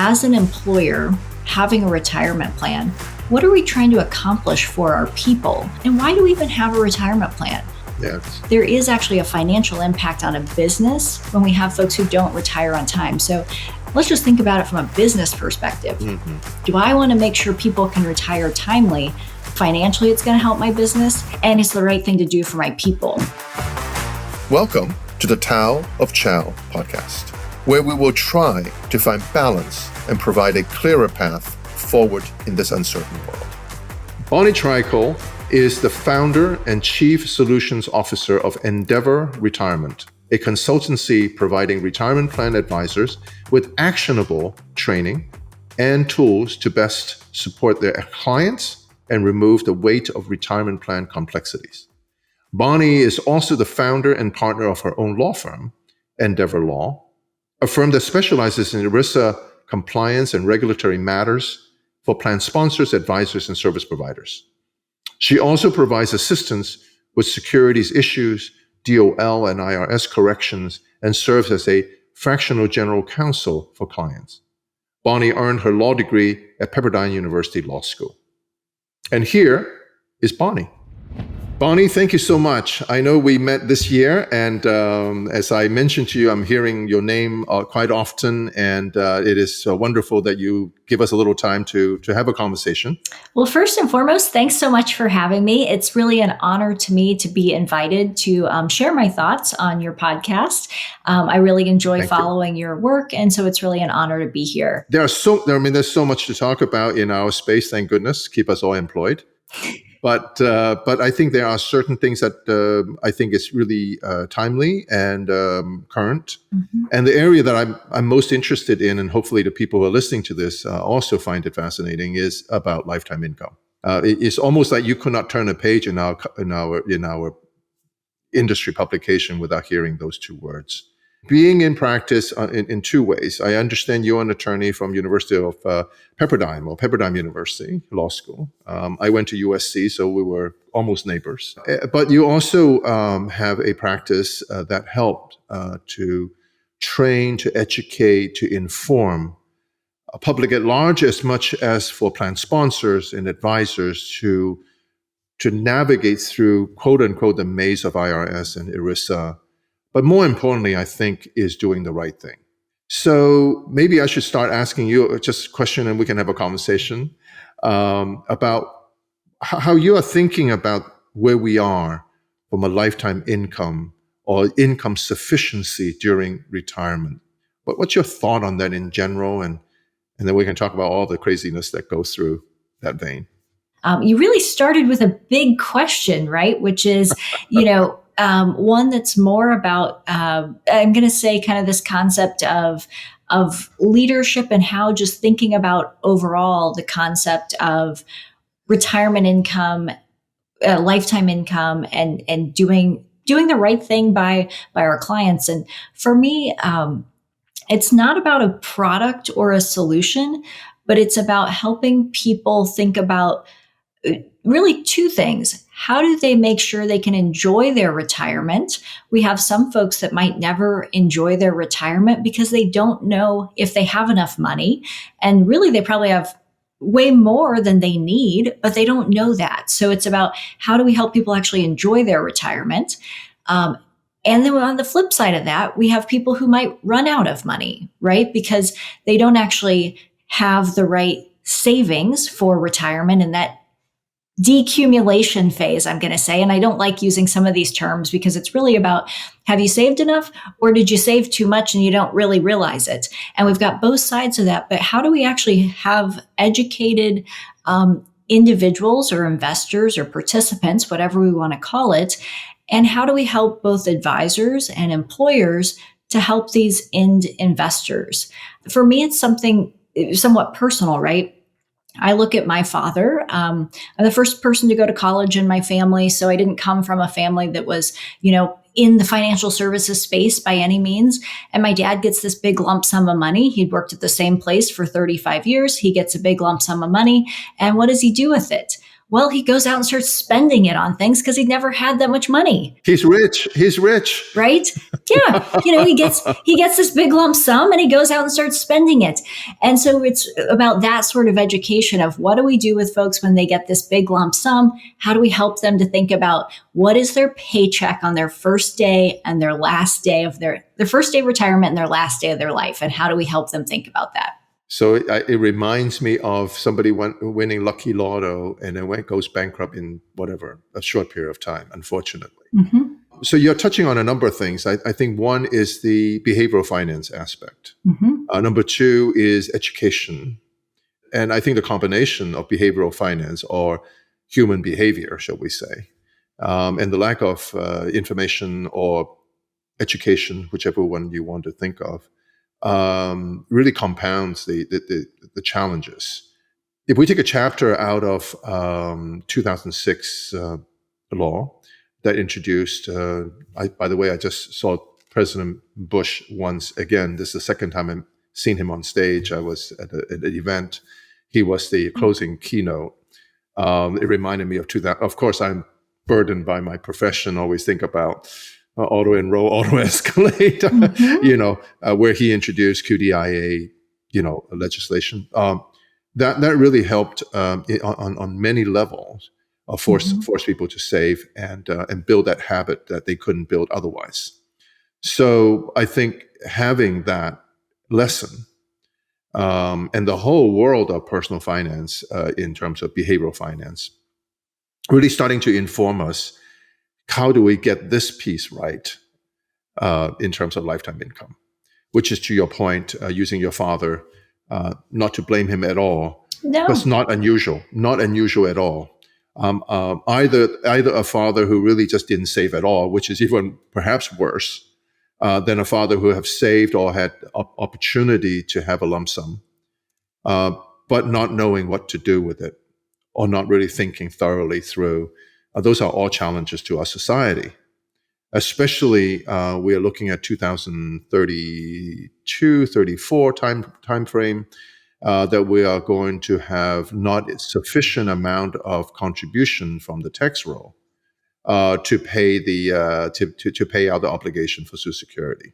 as an employer, having a retirement plan, what are we trying to accomplish for our people? And why do we even have a retirement plan? Yes. There is actually a financial impact on a business when we have folks who don't retire on time. So let's just think about it from a business perspective. Do I want to make sure people can retire timely? Financially, it's going to help my business, and it's the right thing to do for my people. Welcome to the Tao of Chao podcast, where we will try to find balance and provide a clearer path forward in this uncertain world. Bonnie Treichel is the founder and chief solutions officer of Endeavour Retirement, a consultancy providing retirement plan advisors with actionable training and tools to best support their clients and remove the weight of retirement plan complexities. Bonnie is also the founder and partner of her own law firm, Endeavour Law, a firm that specializes in ERISA compliance and regulatory matters for plan sponsors, advisors, and service providers. She also provides assistance with securities issues, DOL and IRS corrections, and serves as a fractional general counsel for clients. Bonnie earned her law degree at Pepperdine University Law School. And here is Bonnie. Bonnie, thank you so much. I know we met this year, and as I mentioned to you, I'm hearing your name quite often, and it is wonderful that you give us a little time to have a conversation. Well, first and foremost, thanks so much for having me. It's really an honor to me to be invited to share my thoughts on your podcast. I really enjoy following your work, and so it's really an honor to be here. There's so much to talk about in our space, thank goodness, keep us all employed. But I think there are certain things that I think is really timely and current. Mm-hmm. And the area that I'm most interested in, and hopefully the people who are listening to this also find it fascinating, is about lifetime income. It's almost like you could not turn a page in our industry publication without hearing those two words. Being in practice in two ways. I understand you're an attorney from University of Pepperdine University Law School. I went to USC, so we were almost neighbors. But you also have a practice that helped to train, to educate, to inform a public at large, as much as for plan sponsors and advisors to navigate through, quote unquote, the maze of IRS and ERISA. But more importantly, I think, is doing the right thing. So maybe I should start asking you just a question, and we can have a conversation about how you are thinking about where we are from a lifetime income or income sufficiency during retirement. But what's your thought on that in general? And then we can talk about all the craziness that goes through that vein. You really started with a big question, right? Which is, one that's more about, I'm going to say kind of this concept of leadership and how just thinking about overall the concept of retirement income, lifetime income, and doing the right thing by our clients. And for me, it's not about a product or a solution, but it's about helping people think about really two things. How do they make sure they can enjoy their retirement? We have some folks that might never enjoy their retirement because they don't know if they have enough money. And really, they probably have way more than they need, but they don't know that. So it's about how do we help people actually enjoy their retirement? And then on the flip side of that, we have people who might run out of money, right? Because they don't actually have the right savings for retirement, and that decumulation phase, I'm going to say. And I don't like using some of these terms because it's really about, have you saved enough, or did you save too much and you don't really realize it? And we've got both sides of that. But how do we actually have educated individuals or investors or participants, whatever we want to call it? And how do we help both advisors and employers to help these end investors? For me, it's something somewhat personal, right? I look at my father. I'm the first person to go to college in my family. So I didn't come from a family that was, in the financial services space by any means. And my dad gets this big lump sum of money. He'd worked at the same place for 35 years. He gets a big lump sum of money. And what does he do with it? Well, he goes out and starts spending it on things because he'd never had that much money. He's rich. He's rich. Right? Yeah. He gets this big lump sum and he goes out and starts spending it. And so it's about that sort of education of what do we do with folks when they get this big lump sum? How do we help them to think about what is their paycheck on their first day and their last day of their first day of retirement and their last day of their life? And how do we help them think about that? So it reminds me of somebody winning Lucky Lotto and then goes bankrupt in whatever, a short period of time, unfortunately. Mm-hmm. So you're touching on a number of things. I think one is the behavioral finance aspect. Mm-hmm. Number two is education. And I think the combination of behavioral finance or human behavior, shall we say, and the lack of information or education, whichever one you want to think of, really compounds the challenges. If we take a chapter out of 2006 law that introduced, by the way, I just saw President Bush once again. This is the second time I've seen him on stage. I was at an event. He was the closing keynote. It reminded me of 2000. Of course, I'm burdened by my profession. Always think about auto enroll, auto escalate, where he introduced QDIA, legislation. That really helped on many levels. Force people to save and build that habit that they couldn't build otherwise. So I think having that lesson and the whole world of personal finance in terms of behavioral finance really starting to inform us, how do we get this piece right in terms of lifetime income, which is, to your point, using your father, not to blame him at all, but it's not unusual at all. Either a father who really just didn't save at all, which is even perhaps worse than a father who have saved or had opportunity to have a lump sum, but not knowing what to do with it or not really thinking thoroughly through. Those are all challenges to our society, especially we are looking at 2032, 34 time frame. That we are going to have not a sufficient amount of contribution from the tax roll to pay to pay out the obligation for Social Security,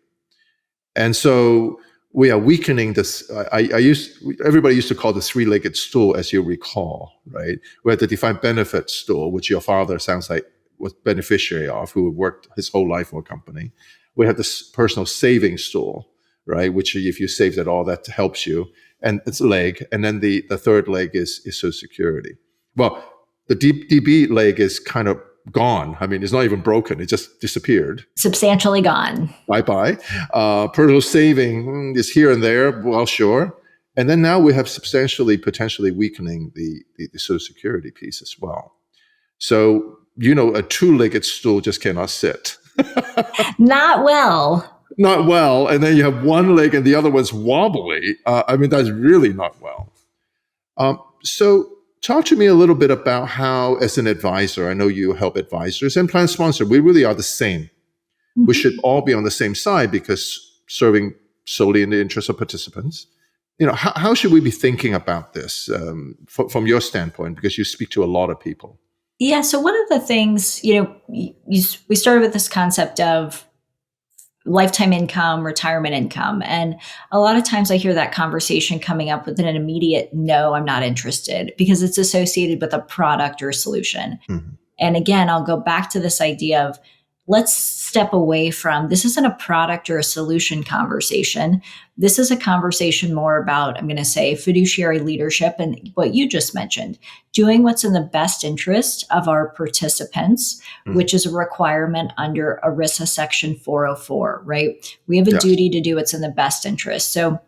and so we are weakening this. Everybody used to call the three-legged stool, as you recall, right? We had the defined benefit stool, which your father sounds like was beneficiary of, who worked his whole life for a company. We have this personal savings stool, right? Which if you saved it all, that helps you. And it's a leg. And then the third leg is Social Security. Well, the DB leg is kind of gone. I mean, it's not even broken. It just disappeared. Substantially gone. Bye-bye. Personal saving is here and there. Well, sure. And then now we have potentially weakening the Social Security piece as well. So, a two-legged stool just cannot sit. Not well. Not well, and then you have one leg and the other one's wobbly. That's really not well. So talk to me a little bit about how, as an advisor, I know you help advisors and plan sponsor, we really are the same. Mm-hmm. We should all be on the same side because serving solely in the interest of participants. How should we be thinking about this from your standpoint, because you speak to a lot of people? Yeah, so one of the things, we started with this concept of lifetime income, retirement income. And a lot of times I hear that conversation coming up with an immediate, no, I'm not interested, because it's associated with a product or a solution. Mm-hmm. And again, I'll go back to this idea of let's step away from, this isn't a product or a solution conversation. This is a conversation more about, I'm going to say, fiduciary leadership and what you just mentioned, doing what's in the best interest of our participants, which is a requirement under ERISA Section 404, right? We have a duty to do what's in the best interest. So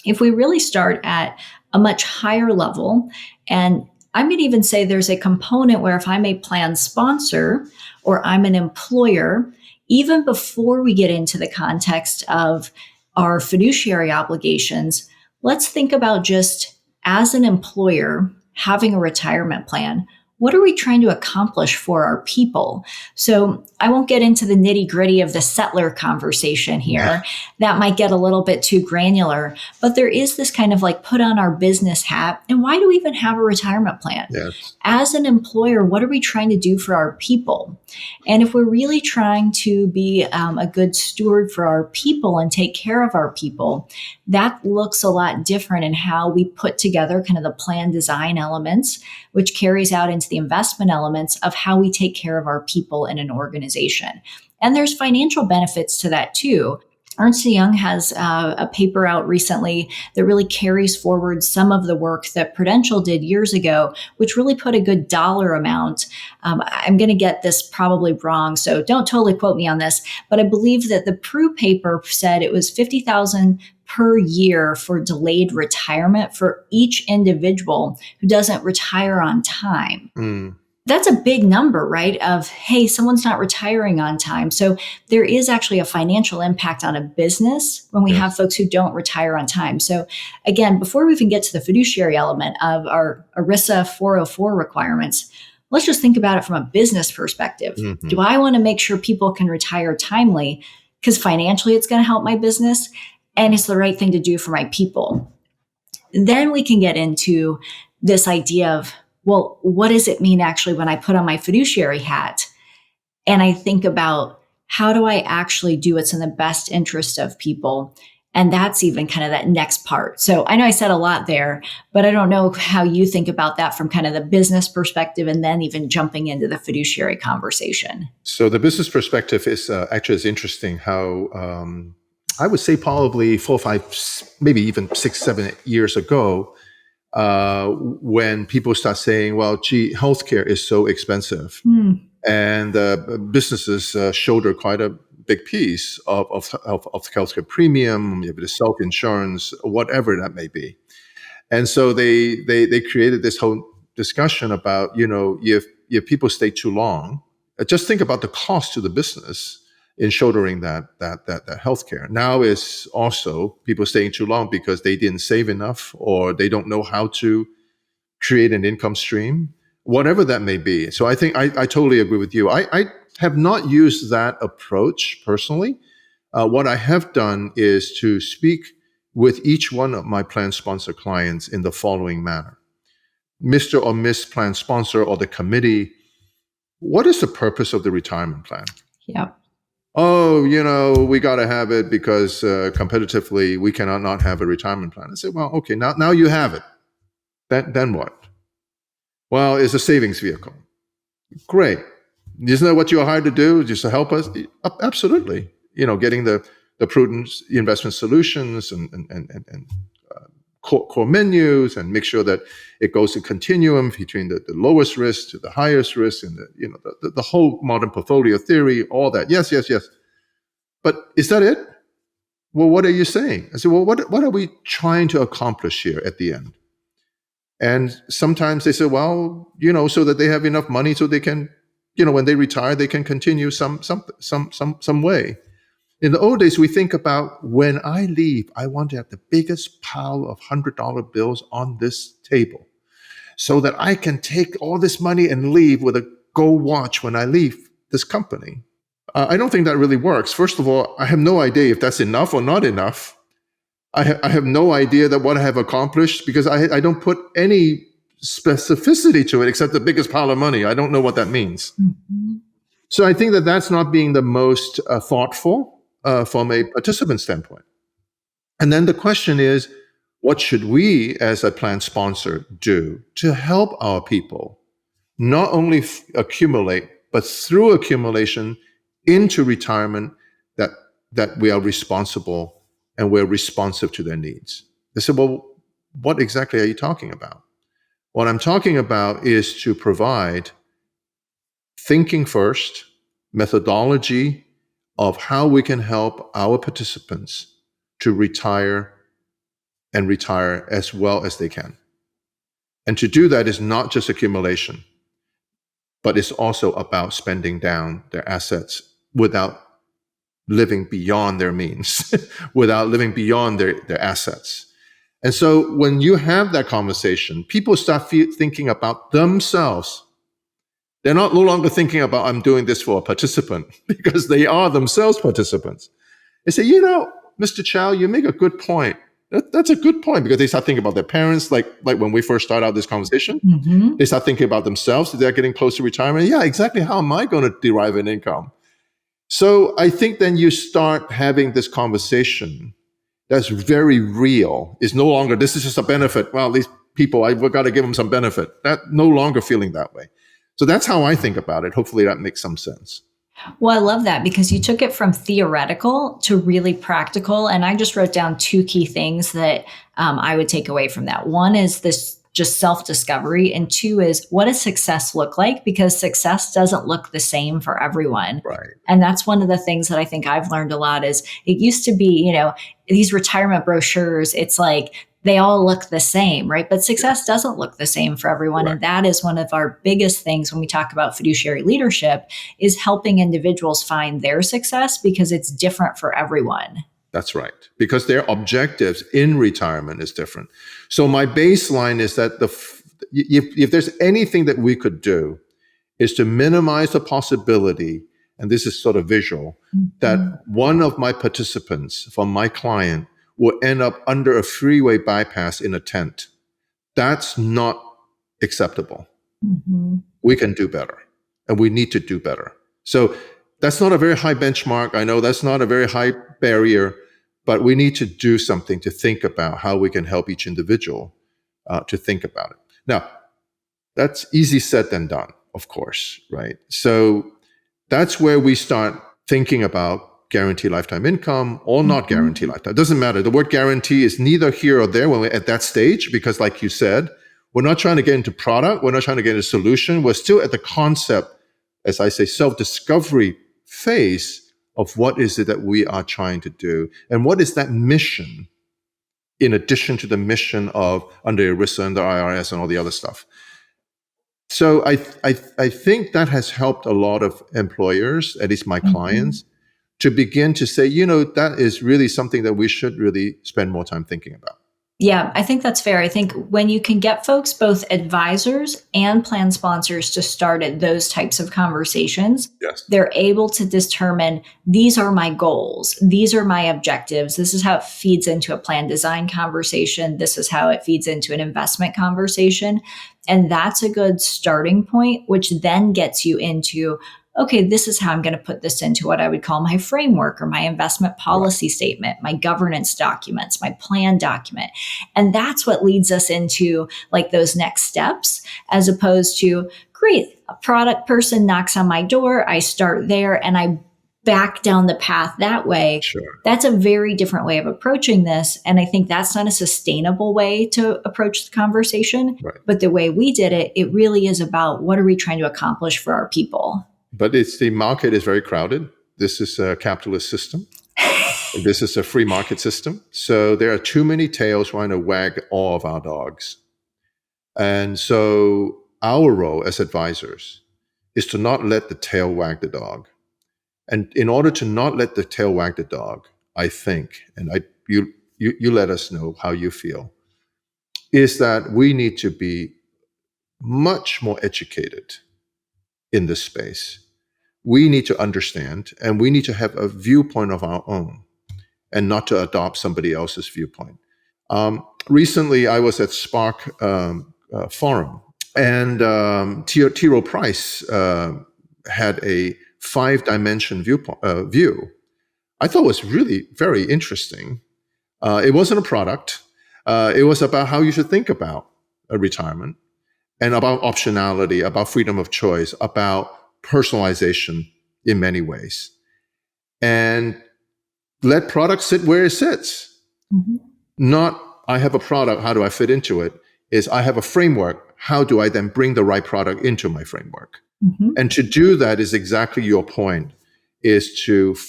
if we really start at a much higher level, and I'm going to even say there's a component where if I'm a plan sponsor or I'm an employer, even before we get into the context of our fiduciary obligations, let's think about just as an employer having a retirement plan. what are we trying to accomplish for our people? So I won't get into the nitty gritty of the settler conversation here. That might get a little bit too granular, but there is this kind of like put on our business hat. And why do we even have a retirement plan? Yes. As an employer, what are we trying to do for our people? And if we're really trying to be a good steward for our people and take care of our people, that looks a lot different in how we put together kind of the plan design elements, which carries out into the investment elements of how we take care of our people in an organization. And there's financial benefits to that too. Ernst & Young has a paper out recently that really carries forward some of the work that Prudential did years ago, which really put a good dollar amount. I'm going to get this probably wrong, so don't totally quote me on this, but I believe that the Prue paper said it was $50,000 per year for delayed retirement for each individual who doesn't retire on time. That's a big number, right? Of, hey, someone's not retiring on time. So there is actually a financial impact on a business when we have folks who don't retire on time. So again, before we even get to the fiduciary element of our ERISA 404 requirements, let's just think about it from a business perspective. Mm-hmm. Do I want to make sure people can retire timely? Because financially, it's going to help my business and it's the right thing to do for my people. Then we can get into this idea of, well, what does it mean actually when I put on my fiduciary hat and I think about how do I actually do what's in the best interest of people? And that's even kind of that next part. So I know I said a lot there, but I don't know how you think about that from kind of the business perspective and then even jumping into the fiduciary conversation. So the business perspective is actually interesting how I would say probably 4, 5, maybe even 6, 7 years ago, when people start saying, well, gee, healthcare is so expensive. And businesses shoulder quite a big piece of healthcare premium, maybe the self-insurance, whatever that may be. And so they created this whole discussion about, if people stay too long, just think about the cost to the business in shouldering that healthcare. Now is also people staying too long because they didn't save enough or they don't know how to create an income stream, whatever that may be. So I think I totally agree with you. I have not used that approach personally. What I have done is to speak with each one of my plan sponsor clients in the following manner. Mr. or Miss Plan Sponsor or the committee, what is the purpose of the retirement plan? Yeah. Oh, we got to have it because competitively we cannot not have a retirement plan. I say, well, okay, now you have it. Then what? Well, it's a savings vehicle. Great. Isn't that what you're hired to do? Just to help us? Absolutely. Getting the prudent investment solutions and core menus and make sure that it goes a continuum between the lowest risk to the highest risk and the whole modern portfolio theory, all that. Yes. But is that it? Well, what are you saying? I said, well, what are we trying to accomplish here at the end? And sometimes they say, well, so that they have enough money so they can, when they retire, they can continue some way. In the old days, we think about when I leave, I want to have the biggest pile of $100 bills on this table so that I can take all this money and leave with a gold watch when I leave this company. I don't think that really works. First of all, I have no idea if that's enough or not enough. I have no idea that what I have accomplished because I don't put any specificity to it except the biggest pile of money. I don't know what that means. Mm-hmm. So I think that that's not being the most thoughtful from a participant standpoint. And then the question is, what should we as a plan sponsor do to help our people not only accumulate, but through accumulation into retirement that we are responsible and we're responsive to their needs? They said, well, what exactly are you talking about? What I'm talking about is to provide thinking first, methodology of how we can help our participants to retire and retire as well as they can. And to do that is not just accumulation, but it's also about spending down their assets without living beyond their means, without living beyond their assets. And so when you have that conversation, people start thinking about themselves They're no longer thinking about, I'm doing this for a participant, because they are themselves participants. They say, Mr. Chao, you make a good point. That's a good point, because they start thinking about their parents, like when we first started out this conversation. Mm-hmm. They start thinking about themselves. They're getting close to retirement. Yeah, exactly. How am I going to derive an income? So I think then you start having this conversation that's very real. It's no longer, this is just a benefit. Well, these people, we've got to give them some benefit. That no longer feeling that way. So that's how I think about it. Hopefully that makes some sense. Well, I love that, because you took it from theoretical to really practical. And I just wrote down two key things that I would take away from that. One is this just self-discovery. And two is, what does success look like? Because success doesn't look the same for everyone. Right. And that's one of the things that I think I've learned a lot is it used to be, these retirement brochures, it's like, they all look the same, right? But success doesn't look the same for everyone. Right. And that is one of our biggest things when we talk about fiduciary leadership, is helping individuals find their success, because it's different for everyone. That's right. Because their objectives in retirement is different. So my baseline is that if there's anything that we could do, is to minimize the possibility, and this is sort of visual, that one of my participants from my client will end up under a freeway bypass in a tent. That's not acceptable. Mm-hmm. We can do better, and we need to do better. So that's not a very high benchmark. I know that's not a very high barrier, but we need to do something to think about how we can help each individual to think about it. Now, that's easy said than done, of course, right? So that's where we start thinking about guaranteed lifetime income or not guaranteed lifetime. It doesn't matter. The word guarantee is neither here or there when we're at that stage, because like you said, we're not trying to get into product. We're not trying to get into solution. We're still at the concept, as I say, self-discovery phase of what is it that we are trying to do, and what is that mission in addition to the mission of under ERISA, under IRS, and all the other stuff. So I think that has helped a lot of employers, at least my clients, to begin to say, that is really something that we should really spend more time thinking about. Yeah, I think that's fair. I think when you can get folks, both advisors and plan sponsors, to start at those types of conversations, yes, they're able to determine, these are my goals, these are my objectives, this is how it feeds into a plan design conversation, this is how it feeds into an investment conversation. And that's a good starting point, which then gets you into, okay, this is how I'm going to put this into what I would call my framework or my investment policy statement, my governance documents, my plan document. And that's what leads us into like those next steps, as opposed to, great, a product person knocks on my door, I start there and I back down the path that way. Sure. That's a very different way of approaching this. And I think that's not a sustainable way to approach the conversation. Right. But the way we did it, it really is about, what are we trying to accomplish for our people? But the market is very crowded. This is a capitalist system. This is a free market system. So there are too many tails trying to wag all of our dogs. And so our role as advisors is to not let the tail wag the dog. And in order to not let the tail wag the dog, I think, and you let us know how you feel, is that we need to be much more educated in this space. We need to understand, and we need to have a viewpoint of our own and not to adopt somebody else's viewpoint. Recently, I was at Spark Forum, and T. Rowe Price had a 5-dimension view. I thought was really very interesting. It wasn't a product. It was about how you should think about a retirement, and about optionality, about freedom of choice, about personalization in many ways. And let product sit where it sits. Mm-hmm. Not, I have a product, how do I fit into it? Is I have a framework, how do I then bring the right product into my framework? Mm-hmm. And to do that is exactly your point, is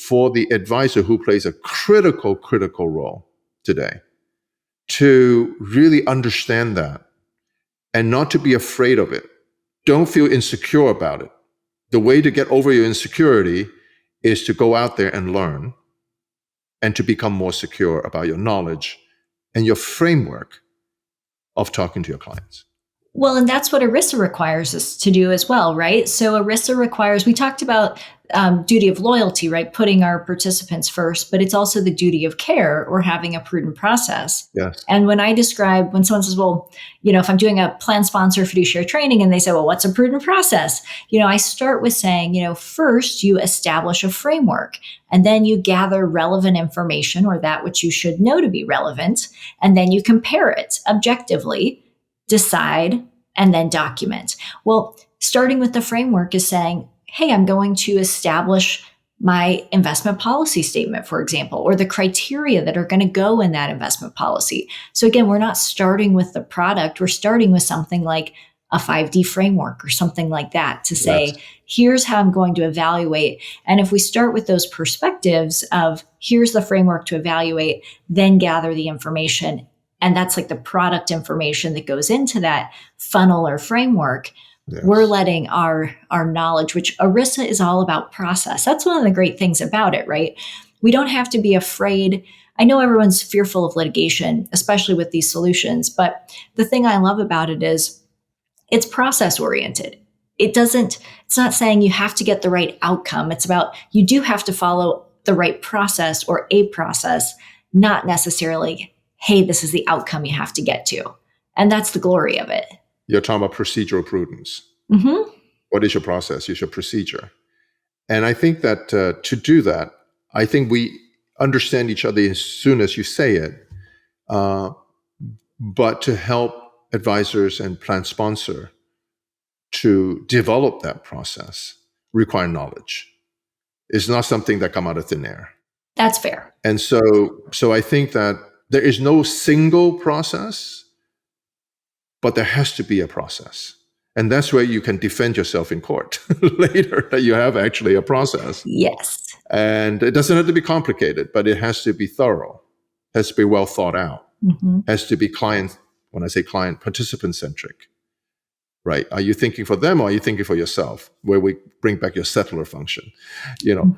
for the advisor who plays a critical role today, to really understand that and not to be afraid of it. Don't feel insecure about it. The way to get over your insecurity is to go out there and learn and to become more secure about your knowledge and your framework of talking to your clients. Well, and that's what ERISA requires us to do as well, right? So ERISA requires, we talked about duty of loyalty, right? Putting our participants first, but it's also the duty of care or having a prudent process. Yes. And when someone says, well, if I'm doing a plan sponsor fiduciary training and they say, well, what's a prudent process? I start with saying, first you establish a framework and then you gather relevant information or that which you should know to be relevant. And then you compare it objectively, decide, and then document. Well, starting with the framework is saying, hey, I'm going to establish my investment policy statement, for example, or the criteria that are going to go in that investment policy. So again, we're not starting with the product. We're starting with something like a 5D framework or something like that to say, Yes. Here's how I'm going to evaluate. And if we start with those perspectives of here's the framework to evaluate, then gather the information, and that's like the product information that goes into that funnel or framework. Yes. We're letting our knowledge, which ERISA is all about process. That's one of the great things about it, right? We don't have to be afraid. I know everyone's fearful of litigation, especially with these solutions, but the thing I love about it is it's process oriented. It's not saying you have to get the right outcome. It's about you do have to follow the right process or a process, not necessarily, hey, this is the outcome you have to get to. And that's the glory of it. You're talking about procedural prudence. Mm-hmm. What is your process? Is your procedure. And I think that to do that, I think we understand each other as soon as you say it. But to help advisors and plan sponsor to develop that process require knowledge. It's not something that come out of thin air. That's fair. And so I think that there is no single process, but there has to be a process. And that's where you can defend yourself in court later, that you have actually a process. Yes. And it doesn't have to be complicated, but it has to be thorough, has to be well thought out, has to be when I say client, participant centric, right? Are you thinking for them or are you thinking for yourself? Where we bring back your settler function.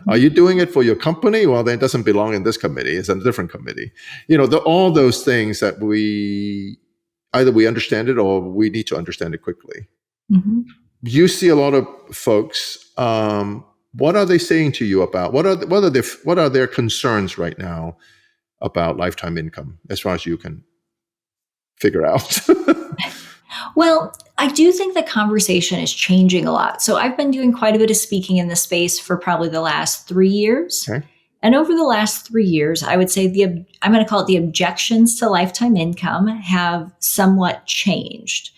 Are you doing it for your company? Well, then it doesn't belong in this committee. It's in a different committee. All those things that either we understand it or we need to understand it quickly. Mm-hmm. You see a lot of folks. What are they saying to you about what are their concerns right now about lifetime income, as far as you can figure out? Well, I do think the conversation is changing a lot. So I've been doing quite a bit of speaking in this space for probably the last 3 years. Okay. And over the last 3 years, I would say I'm going to call it the objections to lifetime income have somewhat changed.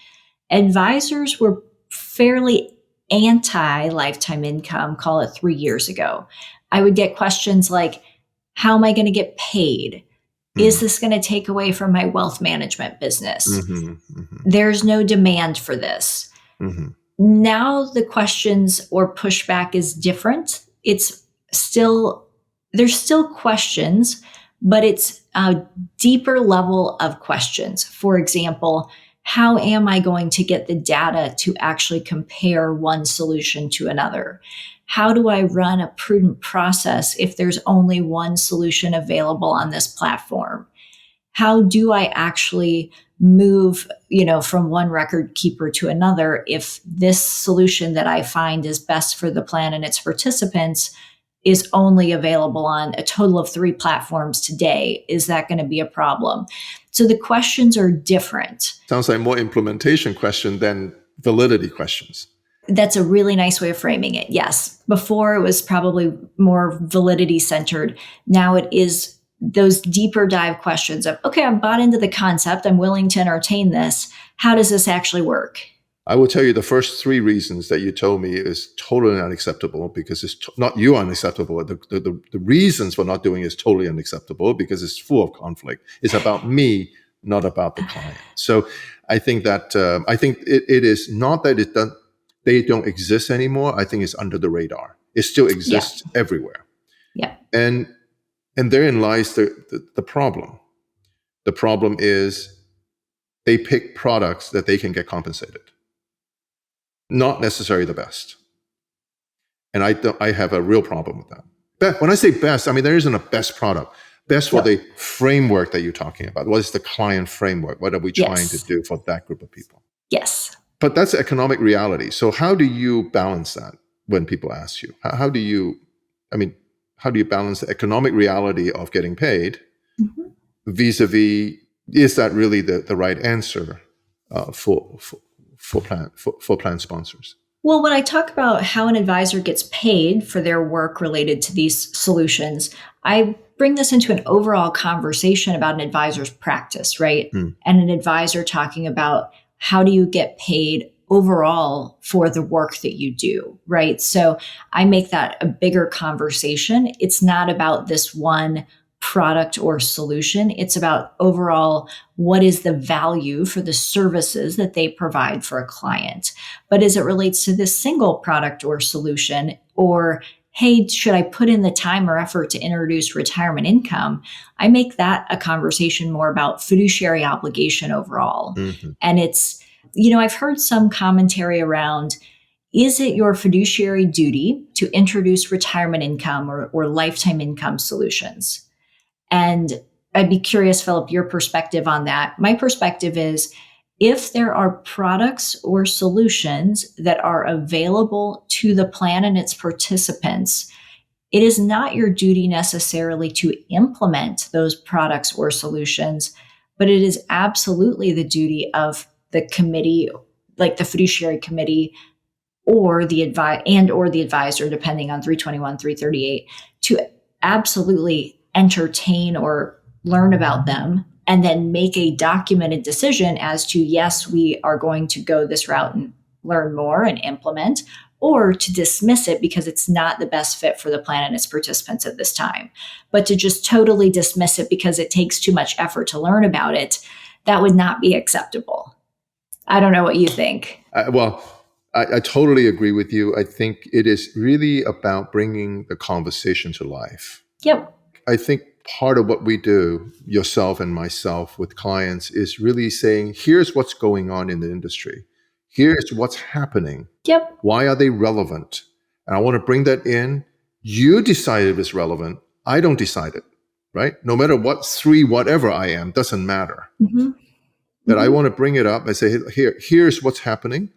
Advisors were fairly anti-lifetime income, call it 3 years ago. I would get questions like, how am I going to get paid? Is this going to take away from my wealth management business? There's no demand for this. Now the questions or pushback is different. There's still questions, but it's a deeper level of questions. For example, how am I going to get the data to actually compare one solution to another? How do I run a prudent process if there's only one solution available on this platform? How do I actually move, from one record keeper to another if this solution that I find is best for the plan and its participants is only available on a total of 3 platforms today? Is that going to be a problem? So the questions are different. Sounds like more implementation question than validity questions. That's a really nice way of framing it. Yes. Before it was probably more validity centered. Now it is those deeper dive questions of, okay, I'm bought into the concept. I'm willing to entertain this. How does this actually work? I will tell you the first 3 reasons that you told me is totally unacceptable, because it's not you unacceptable. The reasons for not doing it is totally unacceptable because it's full of conflict. It's about me, not about the client. So I think that it is not that they don't exist anymore. I think it's under the radar. It still exists everywhere. Yeah. And therein lies the problem. The problem is they pick products that they can get compensated. Not necessarily the best. And I have a real problem with that. When I say best, I mean, there isn't a best product. Best for the framework that you're talking about. What is the client framework? What are we trying to do for that group of people? Yes. But that's economic reality. So how do you balance that when people ask you? How do you balance the economic reality of getting paid Mhm. vis-a-vis, is that really the right answer for plan sponsors? Well, when I talk about how an advisor gets paid for their work related to these solutions, I bring this into an overall conversation about an advisor's practice, right? Mm. And an advisor talking about how do you get paid overall for the work that you do, right? So I make that a bigger conversation. It's not about this one product or solution. It's about overall what is the value for the services that they provide for a client. But as it relates to this single product or solution, or hey, should I put in the time or effort to introduce retirement income? I make that a conversation more about fiduciary obligation overall. Mm-hmm. And it's, I've heard some commentary around, is it your fiduciary duty to introduce retirement income or lifetime income solutions? And I'd be curious, Philip, your perspective on that. My perspective is, if there are products or solutions that are available to the plan and its participants, it is not your duty necessarily to implement those products or solutions, but it is absolutely the duty of the committee, like the fiduciary committee, or the advisor, depending on 321, 338, to absolutely entertain or learn about them and then make a documented decision as to, yes, we are going to go this route and learn more and implement, or to dismiss it because it's not the best fit for the plan and its participants at this time. But to just totally dismiss it because it takes too much effort to learn about it, that would not be acceptable. I don't know what you think. I totally agree with you. I think it is really about bringing the conversation to life. Yep. I think part of what we do, yourself and myself, with clients is really saying, here's what's going on in the industry. Here's what's happening. Yep. Why are they relevant? And I want to bring that in. You decide if it's relevant. I don't decide it, right? No matter whatever I am, doesn't matter. Mm-hmm. That I want to bring it up and say, here's what's happening.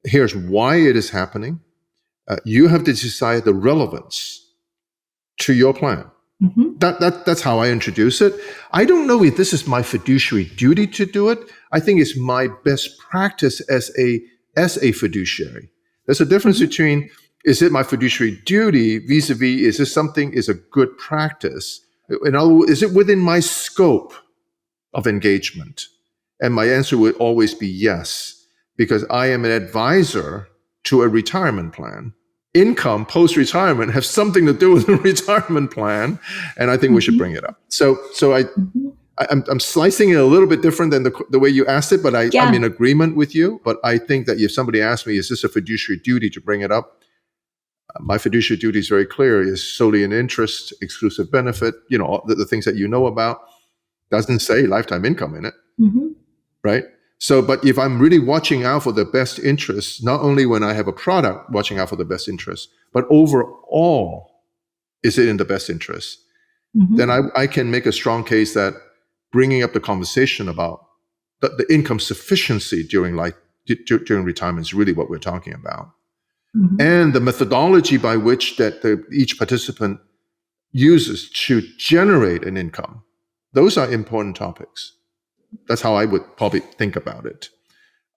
Here's why it is happening. You have to decide the relevance to your plan. Mm-hmm. That's how I introduce it. I don't know if this is my fiduciary duty to do it. I think it's my best practice as a fiduciary. There's a difference between, is it my fiduciary duty vis-a-vis, is a good practice? Is it within my scope of engagement? And my answer would always be yes, because I am an advisor to a retirement plan. Income post-retirement has something to do with the retirement plan, and I think we should bring it up. So I'm slicing it a little bit different than the way you asked it, but I'm in agreement with you. But I think that if somebody asks me, is this a fiduciary duty to bring it up? My fiduciary duty is very clear: is solely an interest, exclusive benefit. The things that you know about. Doesn't say lifetime income in it, right? So, but if I'm really watching out for the best interests, not only when I have a product watching out for the best interests, but overall, is it in the best interest? Then I can make a strong case that bringing up the conversation about the income sufficiency during retirement is really what we're talking about. And the methodology by which that each participant uses to generate an income. Those are important topics. That's how I would probably think about it.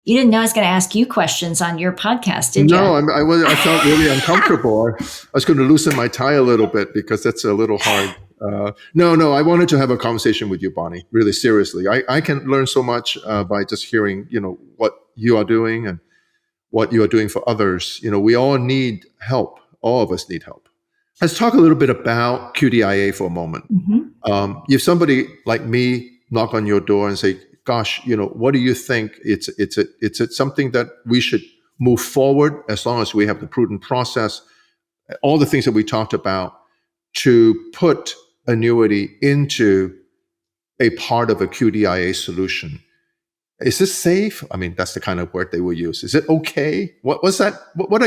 You didn't know I was going to ask you questions on your podcast, did you? No, I felt really uncomfortable. I was going to loosen my tie a little bit because that's a little hard. No, I wanted to have a conversation with you, Bonnie, really seriously. I can learn so much by just hearing, what you are doing and what you are doing for others. We all need help. All of us need help. Let's talk a little bit about QDIA for a moment. If somebody like me knock on your door and say, gosh, what do you think? It's something that we should move forward as long as we have the prudent process, all the things that we talked about to put annuity into a part of a QDIA solution. Is this safe? I mean, that's the kind of word they will use. Is it okay? What was that? What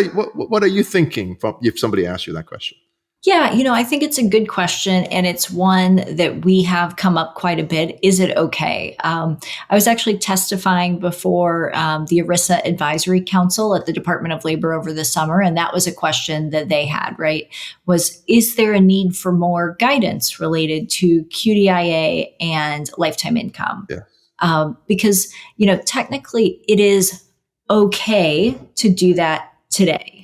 are you thinking if somebody asks you that question? Yeah, I think it's a good question, and it's one that we have come up quite a bit. Is it okay? I was actually testifying before the ERISA Advisory Council at the Department of Labor over the summer, and that was a question that they had, right? Is there a need for more guidance related to QDIA and lifetime income? Yeah. Because, technically it is okay to do that today.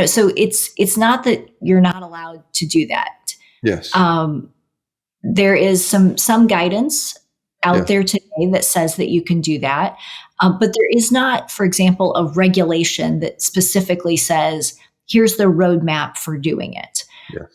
So it's not that you're not allowed to do that. Yes. There is some guidance out Yes. there today that says that you can do that, but there is not, for example, a regulation that specifically says here's the roadmap for doing it. Yes.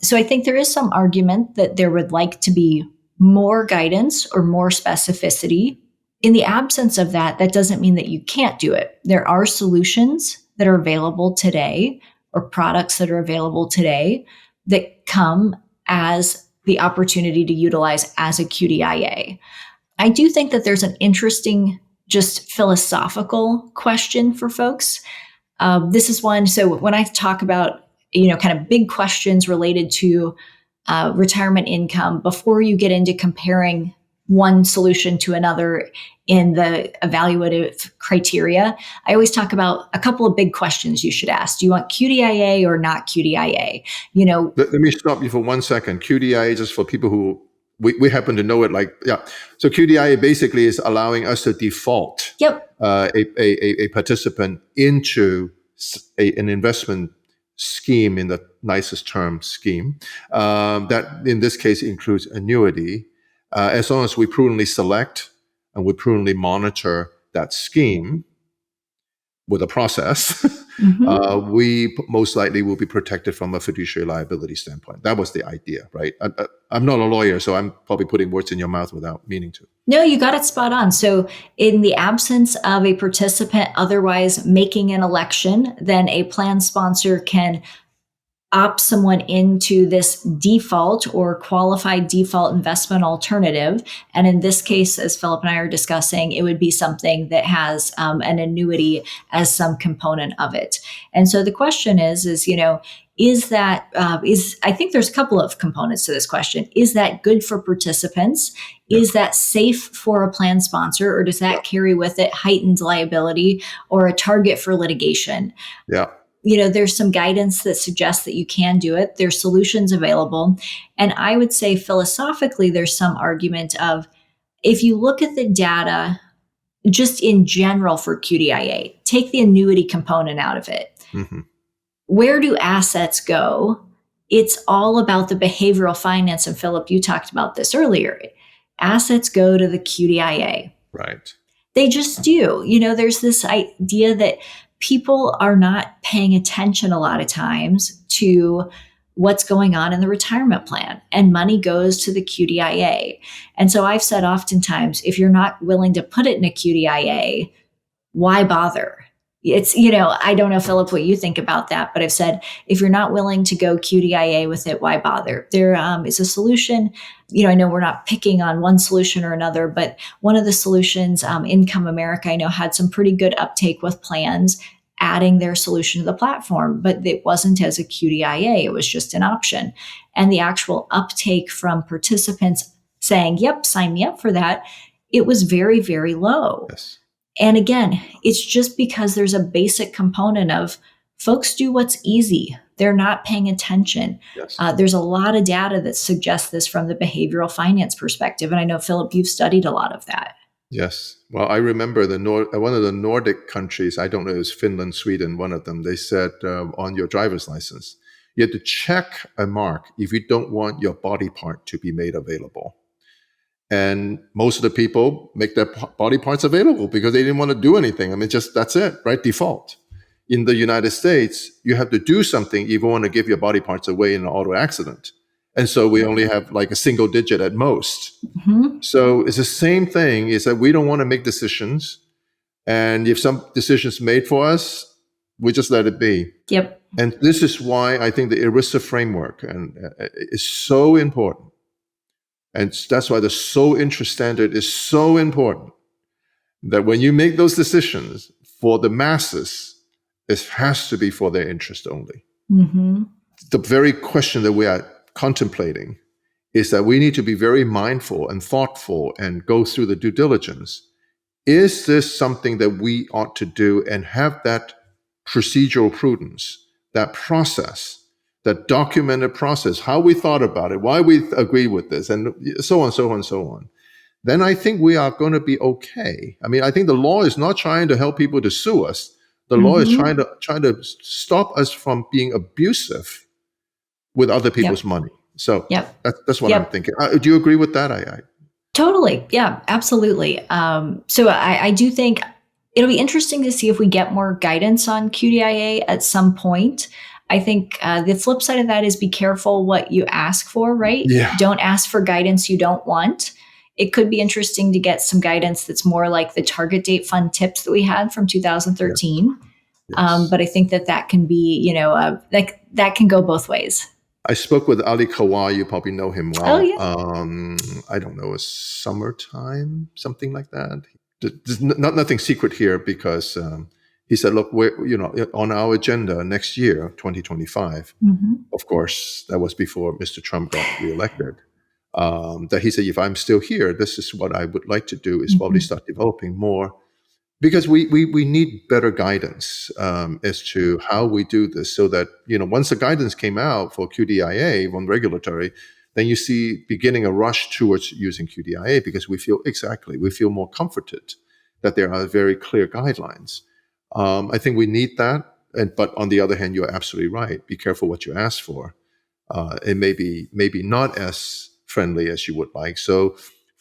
So I think there is some argument that there would like to be more guidance or more specificity. In the absence of that, that doesn't mean that you can't do it. There are solutions that are available today or products that are available today that come as the opportunity to utilize as a QDIA. I do think that there's an interesting, just philosophical question for folks. This is one. So when I talk about, kind of big questions related to retirement income, before you get into comparing one solution to another in the evaluative criteria, I always talk about a couple of big questions you should ask. Do you want QDIA or not QDIA? Let me stop you for 1 second. QDIA, just for people who we happen to know it, So QDIA basically is allowing us to default a participant into an investment scheme, in the nicest term, scheme that in this case includes annuity. As long as we prudently select and we prudently monitor that scheme with a process, we most likely will be protected from a fiduciary liability standpoint. That was the idea, right? I'm not a lawyer, so I'm probably putting words in your mouth without meaning to. No, you got it spot on. So in the absence of a participant otherwise making an election, then a plan sponsor can opt someone into this default or qualified default investment alternative. And in this case, as Philip and I are discussing, it would be something that has an annuity as some component of it. And so the question is I think there's a couple of components to this question. Is that good for participants? Yeah. Is that safe for a plan sponsor, or does that carry with it heightened liability or a target for litigation? Yeah. There's some guidance that suggests that you can do it. There's solutions available. And I would say philosophically, there's some argument of, if you look at the data just in general for QDIA, take the annuity component out of it. Mm-hmm. Where do assets go? It's all about the behavioral finance. And Philip, you talked about this earlier. Assets go to the QDIA. Right. They just do. There's this idea that people are not paying attention a lot of times to what's going on in the retirement plan, and money goes to the QDIA. And so I've said oftentimes, if you're not willing to put it in a QDIA, why bother? It's, I don't know, Philip, what you think about that, but I've said, if you're not willing to go QDIA with it, why bother? There is a solution. I know we're not picking on one solution or another, but one of the solutions, Income America, I know had some pretty good uptake with plans adding their solution to the platform, but it wasn't as a QDIA. It was just an option. And the actual uptake from participants saying, yep, sign me up for that, it was very, very low. Yes. And again, it's just because there's a basic component of folks do what's easy. They're not paying attention. Yes. There's a lot of data that suggests this from the behavioral finance perspective. And I know, Philip, you've studied a lot of that. Yes. Well, I remember one of the Nordic countries, I don't know, it was Finland, Sweden, one of them, they said on your driver's license, you have to check a mark if you don't want your body part to be made available. And most of the people make their body parts available because they didn't want to do anything. I mean, that's it, right? Default. In the United States, you have to do something if you want to give your body parts away in an auto accident. And so we only have like a single digit at most. Mm-hmm. So it's the same thing, is that we don't want to make decisions. And if some decisions made for us, we just let it be. Yep. And this is why I think the ERISA framework is so important. And that's why the sole interest standard is so important, that when you make those decisions for the masses, it has to be for their interest only. Mm-hmm. the very question that we are contemplating is that we need to be very mindful and thoughtful and go through the due diligence. Is this something that we ought to do and have that procedural prudence, that process, that documented process, how we thought about it, why we agree with this, and so on, so on, so on? Then I think we are going to be okay. I mean, I think the law is not trying to help people to sue us. The law is trying to stop us from being abusive with other people's money. So that's what I'm thinking. Do you agree with that? I Totally. Yeah, absolutely. So I do think it'll be interesting to see if we get more guidance on QDIA at some point. I think the flip side of that is be careful what you ask for, right? Yeah. Don't ask for guidance you don't want. It could be interesting to get some guidance that's more like the target date fund tips that we had from 2013. Yes. But I think that can be, that can go both ways. I spoke with Ali Kawai. You probably know him well. Oh, yeah. I don't know, summertime, something like that. There's nothing secret here because he said, look, we're, on our agenda next year, 2025. Of course, that was before Mr. Trump got reelected. That he said, if I'm still here, this is what I would like to do is probably start developing more, because we need better guidance as to how we do this, so that, once the guidance came out for QDIA on regulatory, then you see beginning a rush towards using QDIA, because we feel more comforted that there are very clear guidelines. I think we need that. But on the other hand, you're absolutely right. Be careful what you ask for. It may be not as friendly as you would like. So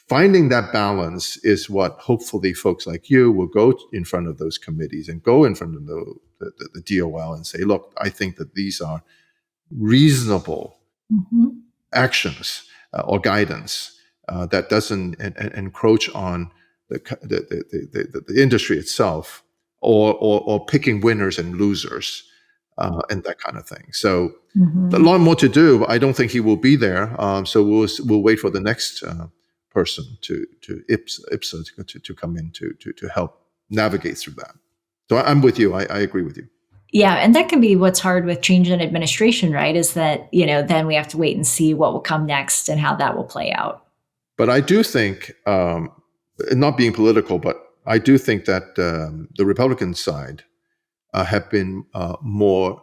finding that balance is what hopefully folks like you will go in front of those committees and go in front of the DOL and say, look, I think that these are reasonable actions or guidance that doesn't encroach on the industry itself, or picking winners and losers. And that kind of thing. So a lot more to do, but I don't think he will be there. So we'll wait for the next person to IPSA to come in to help navigate through that. So I'm with you. I agree with you. Yeah, and that can be what's hard with change in administration, right? Is that, then we have to wait and see what will come next and how that will play out. But I do think, not being political, but I do think that the Republican side have been more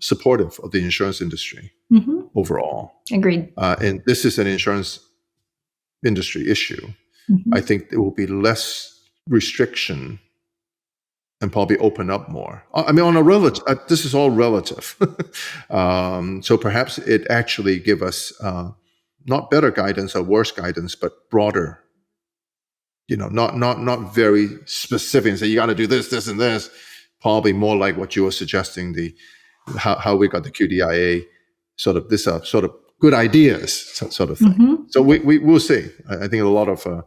supportive of the insurance industry overall. Agreed. And this is an insurance industry issue. I think there will be less restriction and probably open up more. I mean, on a relative, this is all relative. So perhaps it actually give us not better guidance or worse guidance, but broader. Not very specific and say you got to do this, this, and this. Probably more like what you were suggesting, how we got the QDIA, sort of this sort of good ideas sort of thing. So we'll see. I think a lot of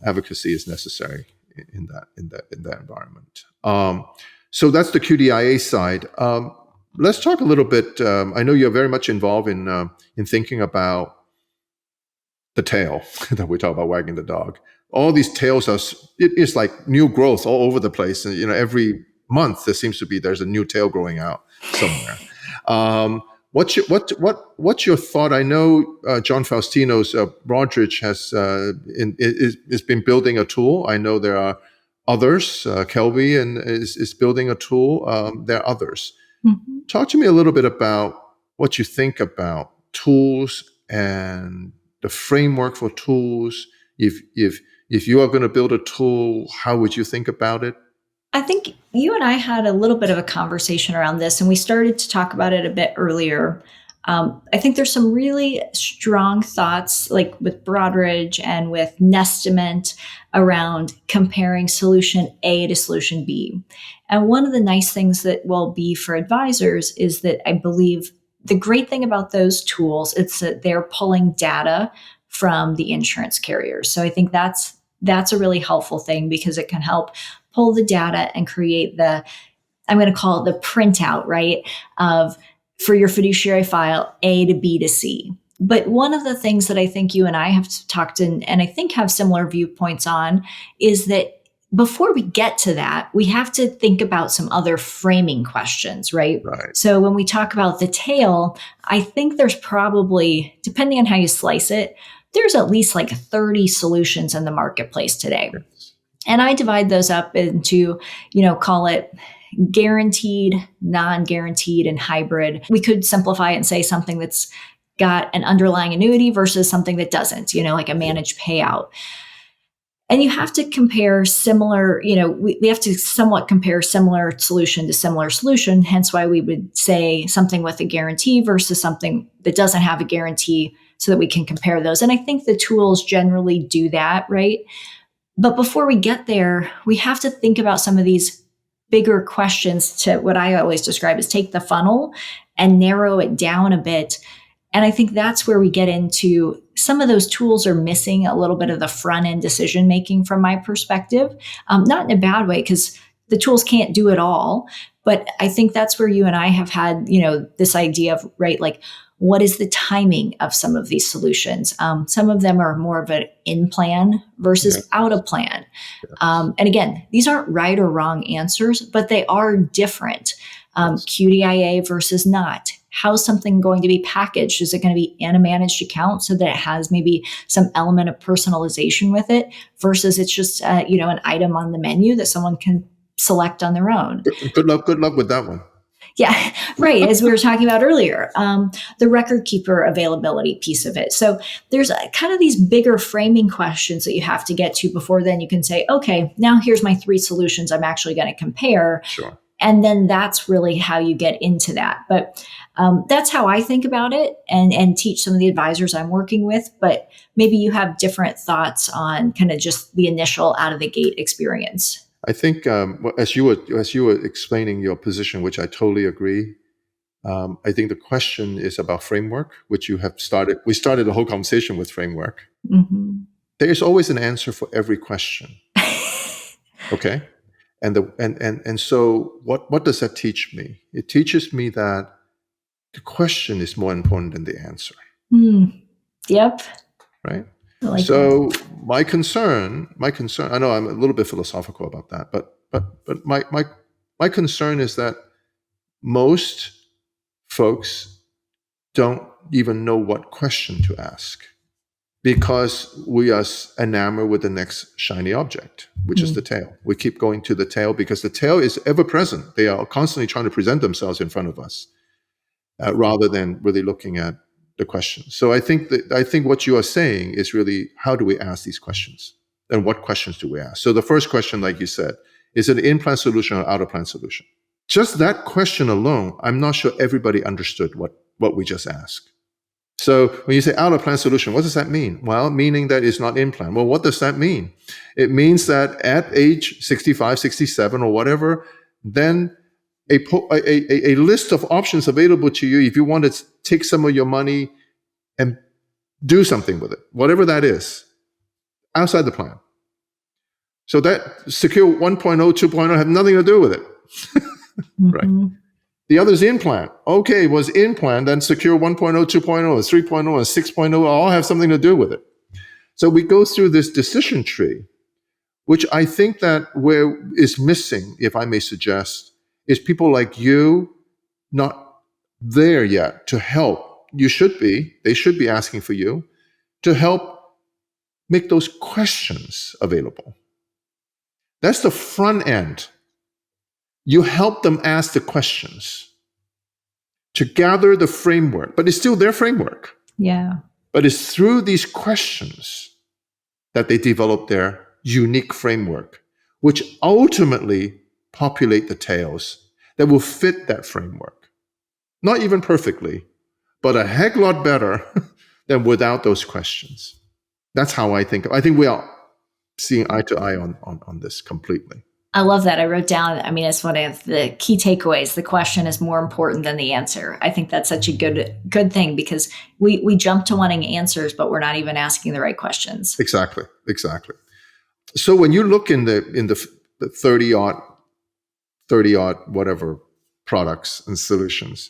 advocacy is necessary in that environment. So that's the QDIA side. Let's talk a little bit. I know you're very much involved in thinking about the tail that we talk about, wagging the dog. All these tails it's like new growth all over the place. And, every month there seems to be, there's a new tail growing out somewhere. What's your thought? I know John Faustino's Broadridge has been building a tool. I know there are others. Kelby is building a tool. There are others. Talk to me a little bit about what you think about tools and the framework for tools. If you are going to build a tool, how would you think about it? I think you and I had a little bit of a conversation around this, and we started to talk about it a bit earlier. I think there's some really strong thoughts, like with Broadridge and with Nestament, around comparing solution A to solution B. And one of the nice things that will be for advisors is that I believe the great thing about those tools is that they're pulling data from the insurance carriers. So I think that's a really helpful thing, because it can help pull the data and create I'm going to call it the printout, right, for your fiduciary file, A to B to C. But one of the things that I think you and I have talked and I think have similar viewpoints on is that before we get to that, we have to think about some other framing questions, right? Right. So when we talk about the tail, I think there's probably, depending on how you slice it, there's at least like 30 solutions in the marketplace today. Yes. And I divide those up into, call it guaranteed, non-guaranteed, and hybrid. We could simplify it and say something that's got an underlying annuity versus something that doesn't, like a managed payout. And you have to compare similar, we have to somewhat compare similar solution to similar solution, hence why we would say something with a guarantee versus something that doesn't have a guarantee so that we can compare those. And I think the tools generally do that, right? But before we get there, we have to think about some of these bigger questions to what I always describe as take the funnel and narrow it down a bit. And I think that's where we get into some of those tools are missing a little bit of the front end decision making from my perspective. Not in a bad way, because the tools can't do it all. But I think that's where you and I have had, this idea of, right, like, what is the timing of some of these solutions? Some of them are more of an in plan versus out of plan. And again, these aren't right or wrong answers, but they are different. QDIA versus not. How's something going to be packaged? Is it going to be in a managed account so that it has maybe some element of personalization with it versus it's just, an item on the menu that someone can select on their own? Good luck with that one. Yeah, right. As we were talking about earlier, the record keeper availability piece of it. So there's kind of these bigger framing questions that you have to get to before then you can say, okay, now here's my 3 solutions I'm actually going to compare. Sure. And then that's really how you get into that. But that's how I think about it and teach some of the advisors I'm working with. But maybe you have different thoughts on kind of just the initial out of the gate experience. I think as you were explaining your position, which I totally agree, I think the question is about framework, which you have started. We started the whole conversation with framework. Mm-hmm. There is always an answer for every question. Okay, and so what does that teach me? It teaches me that the question is more important than the answer. Yep. Right. Like so that. my concern, I know I'm a little bit philosophical about that, but my concern is that most folks don't even know what question to ask because we are enamored with the next shiny object, which is the tail. We keep going to the tail because the tail is ever present. They are constantly trying to present themselves in front of us rather than really looking at the question. So I think what you are saying is really, how do we ask these questions? And what questions do we ask? So the first question, like you said, is it an in-plan solution or out-of-plan solution? Just that question alone, I'm not sure everybody understood what we just asked. So when you say out-of-plan solution, what does that mean? Well, meaning that it's not in-plan. Well, what does that mean? It means that at age 65, 67 or whatever, then a list of options available to you if you want to take some of your money and do something with it, whatever that is, outside the plan. So that secure 1.0, 2.0 have nothing to do with it. Right. The other's in plan. Okay, it was in plan, then secure 1.0, 2.0, 3.0, and 6.0 all have something to do with it. So we go through this decision tree, which I think that where is missing, if I may suggest, is people like you not there yet to help. You should be. They should be asking for you to help make those questions available. That's the front end. You help them ask the questions to gather the framework, but it's still their framework. Yeah. But it's through these questions that they develop their unique framework, which ultimately populate the tails that will fit that framework. Not even perfectly, but a heck lot better than without those questions. That's how I think. I think we are seeing eye to eye on this completely. I love that. I wrote down, it's one of the key takeaways. The question is more important than the answer. I think that's such a good thing because we jump to wanting answers, but we're not even asking the right questions. Exactly. So when you look in the 30 odd whatever products and solutions,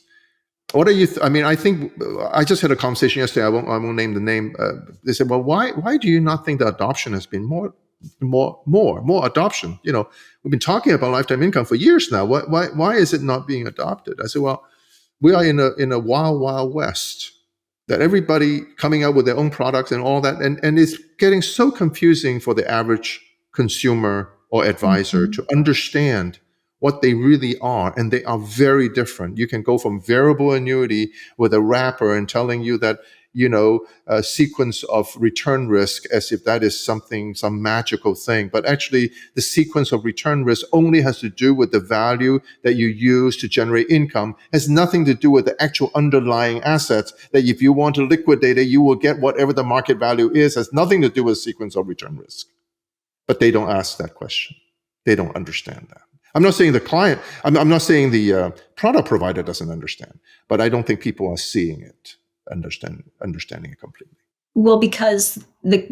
what are you? I think I just had a conversation yesterday. I won't name the name. They said, "Well, why do you not think the adoption has been more more adoption. We've been talking about lifetime income for years now. Why is it not being adopted? I said, well, we are in a wild west, that everybody coming out with their own products and all that, and it's getting so confusing for the average consumer or advisor to understand what they really are, and they are very different. You can go from variable annuity with a wrapper and telling you that a sequence of return risk as if that is some magical thing. But actually, the sequence of return risk only has to do with the value that you use to generate income. It has nothing to do with the actual underlying assets that if you want to liquidate it, you will get whatever the market value is. It has nothing to do with sequence of return risk. But they don't ask that question. They don't understand that. I'm not saying the client, I'm not saying the product provider doesn't understand, but I don't think people are seeing it, understanding it completely. Well, because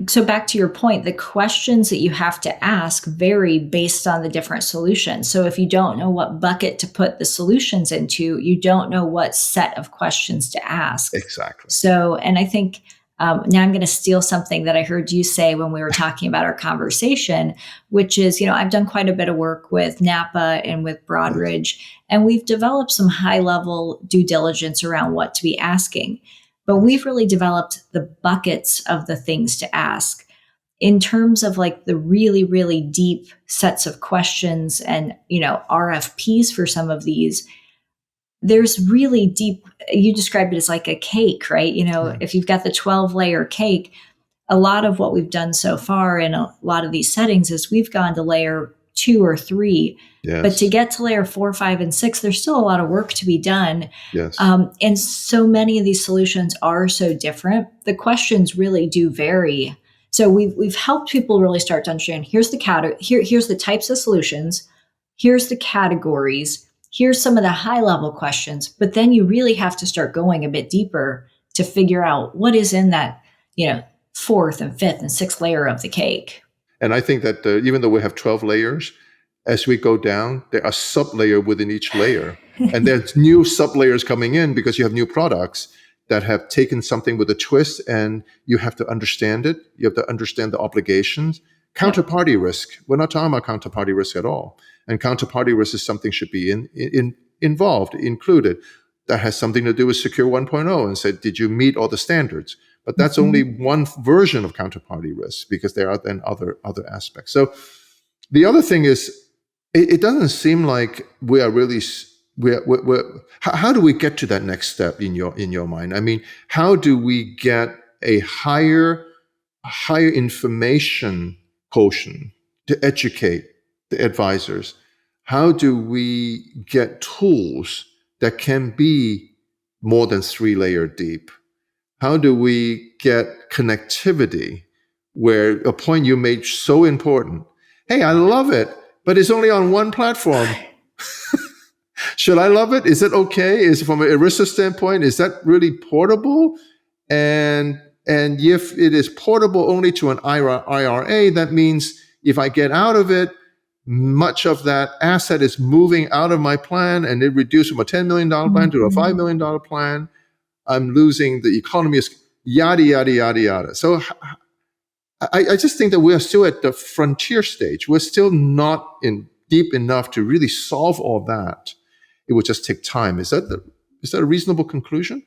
so back to your point, the questions that you have to ask vary based on the different solutions. So if you don't know what bucket to put the solutions into, you don't know what set of questions to ask. Exactly. So, and I think now I'm going to steal something that I heard you say when we were talking about our conversation, which is, I've done quite a bit of work with Napa and with Broadridge, and we've developed some high level due diligence around what to be asking. But we've really developed the buckets of the things to ask in terms of like the really, really deep sets of questions and, RFPs for some of these. There's really deep, you described it as like a cake, right? If you've got the 12-layer cake, a lot of what we've done so far in a lot of these settings is we've gone to layer 2 or 3. Yes. But to get to layer 4, 5, and 6, there's still a lot of work to be done. Yes. And so many of these solutions are so different. The questions really do vary. So we've helped people really start to understand, here's the types of solutions, here's the categories, here's some of the high level questions, but then you really have to start going a bit deeper to figure out what is in that, 4th and 5th and 6th layer of the cake. And I think that even though we have 12 layers, as we go down, there are sub-layer within each layer. And there's new sub-layers coming in because you have new products that have taken something with a twist, and you have to understand it. You have to understand the obligations. Counterparty risk. We're not talking about counterparty risk at all. And counterparty risk is something should be involved, included. That has something to do with Secure 1.0 and said, did you meet all the standards? But that's only one version of counterparty risk, because there are then other aspects. So the other thing is, it doesn't seem like we are really. How do we get to that next step in your mind? I mean, how do we get a higher information quotient to educate the advisors? How do we get tools that can be more than 3-layer deep? How do we get connectivity, where a point you made so important? Hey, I love it, but it's only on one platform. Should I love it? Is it okay? Is from an ERISA standpoint, is that really portable? And if it is portable only to an IRA, that means if I get out of it, much of that asset is moving out of my plan, and it reduced from a $10 million plan to a $5 million plan. I'm losing the economy, yada, yada, yada, yada. So I just think that we are still at the frontier stage. We're still not in deep enough to really solve all that. It would just take time. Is that a reasonable conclusion?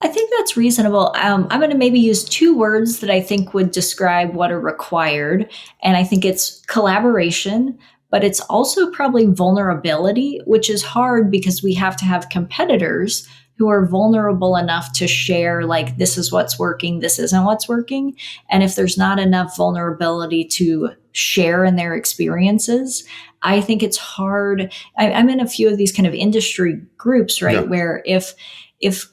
I think that's reasonable. I'm going to maybe use 2 words that I think would describe what are required. And I think it's collaboration, but it's also probably vulnerability, which is hard because we have to have competitors who are vulnerable enough to share, like, this is what's working, this isn't what's working. And if there's not enough vulnerability to share in their experiences, I think it's hard. I'm in a few of these kind of industry groups, right? Yeah. Where if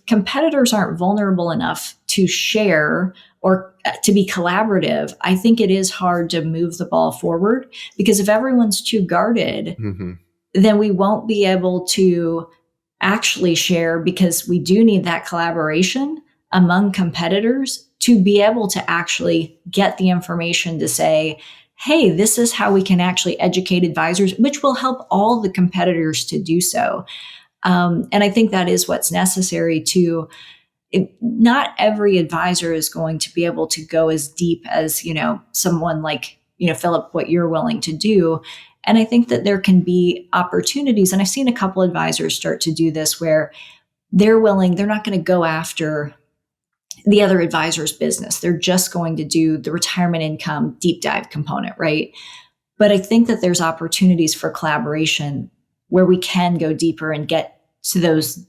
competitors aren't vulnerable enough to share or to be collaborative, I think it is hard to move the ball forward, because if everyone's too guarded, then we won't be able to actually share, because we do need that collaboration among competitors to be able to actually get the information to say, hey, this is how we can actually educate advisors, which will help all the competitors to do so. And I think that is what's necessary to, not every advisor is going to be able to go as deep as, someone like Philip, what you're willing to do. And I think that there can be opportunities. And I've seen a couple advisors start to do this where they're not going to go after the other advisor's business. They're just going to do the retirement income deep dive component, right? But I think that there's opportunities for collaboration where we can go deeper and get to those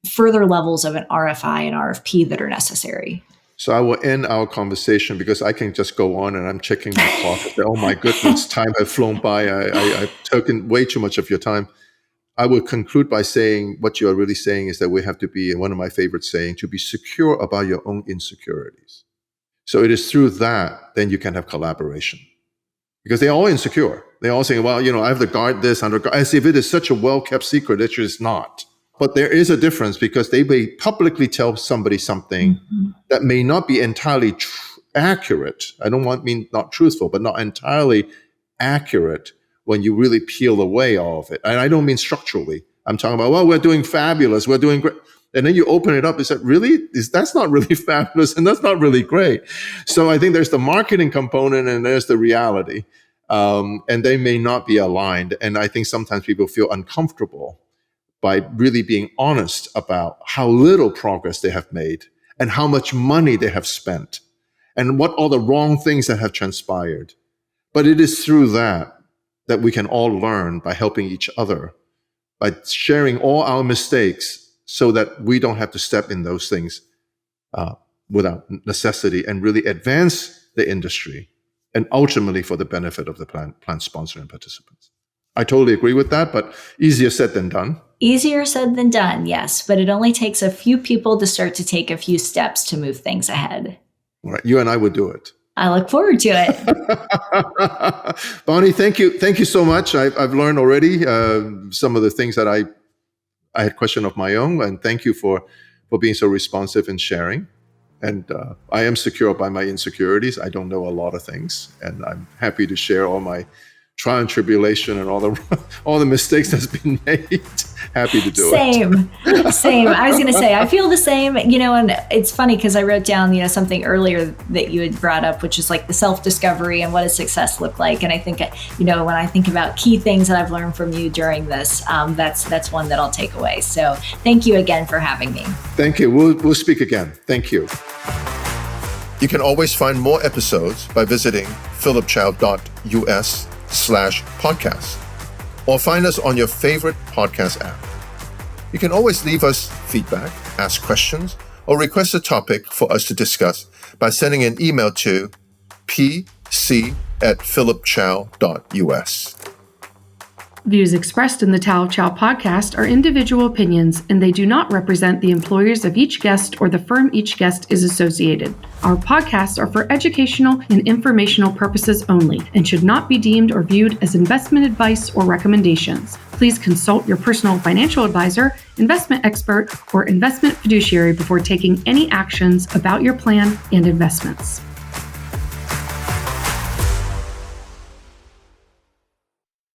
further levels of an RFI and RFP that are necessary. So I will end our conversation because I can just go on and I'm checking my clock and say, oh my goodness, time has flown by. I've taken way too much of your time. I will conclude by saying what you are really saying is that we have to be, and one of my favorite saying, to be secure about your own insecurities. So it is through that, then you can have collaboration. Because they're all insecure. They're all saying, well, I have to guard this as if it is such a well-kept secret. It is not. But there is a difference because they may publicly tell somebody something that may not be entirely accurate. I don't mean not truthful, but not entirely accurate when you really peel away all of it. And I don't mean structurally. I'm talking about, well, we're doing fabulous. We're doing great. And then you open it up and say, really? That's not really fabulous and that's not really great. So I think there's the marketing component and there's the reality. And they may not be aligned. And I think sometimes people feel uncomfortable by really being honest about how little progress they have made and how much money they have spent and what all the wrong things that have transpired. But it is through that we can all learn by helping each other, by sharing all our mistakes so that we don't have to step in those things without necessity and really advance the industry and ultimately for the benefit of the plan sponsor and participants. I totally agree with that, but easier said than done. Easier said than done, yes. But it only takes a few people to start to take a few steps to move things ahead. All right, you and I would do it. I look forward to it. Bonnie, thank you. Thank you so much. I've learned already some of the things that I had questioned of my own. And thank you for being so responsive and sharing. And I am secure by my insecurities. I don't know a lot of things. And I'm happy to share all my trial and tribulation and all the mistakes that's been made. Happy to do it. Same. I was going to say, I feel the same, and it's funny because I wrote down, something earlier that you had brought up, which is like the self-discovery and what does success look like. And I think, when I think about key things that I've learned from you during this, that's one that I'll take away. So thank you again for having me. Thank you. We'll speak again. Thank you. You can always find more episodes by visiting philipchao.us/podcast or find us on your favorite podcast app. You can always leave us feedback, ask questions, or request a topic for us to discuss by sending an email to pc@philipchao.us. Views expressed in the Tao of Chao podcast are individual opinions, and they do not represent the employers of each guest or the firm each guest is associated. Our podcasts are for educational and informational purposes only and should not be deemed or viewed as investment advice or recommendations. Please consult your personal financial advisor, investment expert, or investment fiduciary before taking any actions about your plan and investments.